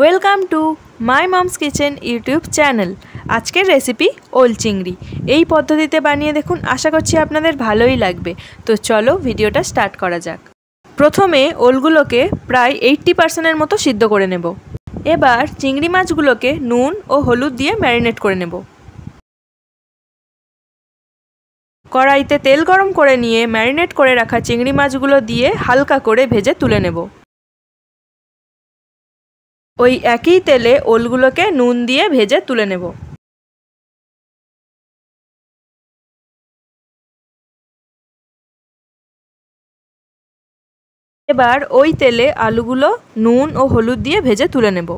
Welcome to my moms kitchen YouTube channel. আজকের recipe ওল চিংড়ি। এই পদ্ধতিতে বানিয়ে দেখুন, আশা করছি আপনাদের ভালোই লাগবে। তো চলো ভিডিওটা স্টার্ট করা যাক। প্রথমে ওলগুলোকে প্রায় 80% মতো সিদ্ধ করে নেব। এবার চিংড়ি মাছগুলোকে নুন ও হলুদ দিয়ে ম্যারিনেট করে নেব। কড়াইতে তেল গরম করে নিয়ে ম্যারিনেট করে রাখা চিংড়ি মাছগুলো দিয়ে হালকা করে ভেজে তুলে নেব। ওই একই তেলে ওলগুলোকে নুন দিয়ে ভেজে তুলে নেব। এবার ওই তেলে আলুগুলো নুন ও হলুদ দিয়ে ভেজে তুলে নেব।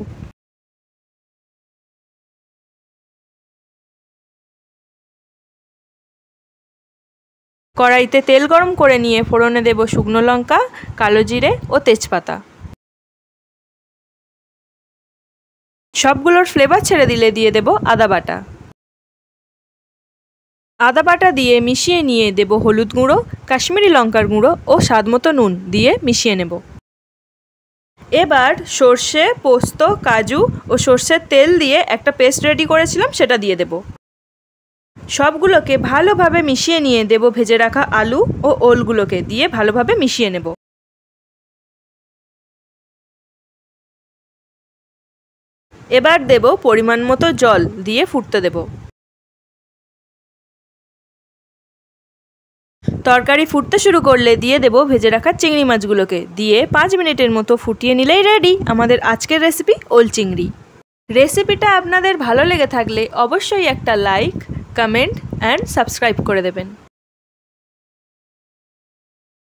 কড়াইতে তেল গরম করে নিয়ে ফোড়নে দেব শুকনো লঙ্কা, কালো জিরে ও তেজপাতা। সবগুলোর ফ্লেভার ছেড়ে দিলে দিয়ে দেব আদা বাটা। আদা বাটা দিয়ে মিশিয়ে নিয়ে দেব হলুদ গুঁড়ো, কাশ্মীরি লঙ্কার গুঁড়ো ও স্বাদমতো নুন দিয়ে মিশিয়ে নেব। এবার সর্ষে, পোস্ত, কাজু ও সর্ষের তেল দিয়ে একটা পেস্ট রেডি করেছিলাম, সেটা দিয়ে দেব। সবগুলোকে ভালোভাবে মিশিয়ে নিয়ে দেব ভেজে রাখা আলু ও ওলগুলোকে দিয়ে ভালোভাবে মিশিয়ে নেব। এবার দেব পরিমাণ মতো জল দিয়ে ফুটতে দেব। তরকারি ফুটতে শুরু করলে দিয়ে দেব ভেজে রাখা চিংড়ি মাছগুলোকে, দিয়ে 5 মিনিটের মতো ফুটিয়ে নিলেই রেডি আমাদের আজকের রেসিপি ওল চিংড়ি। রেসিপিটা আপনাদের ভালো লেগে থাকলে অবশ্যই একটা লাইক, কমেন্ট অ্যান্ড সাবস্ক্রাইব করে দেবেন।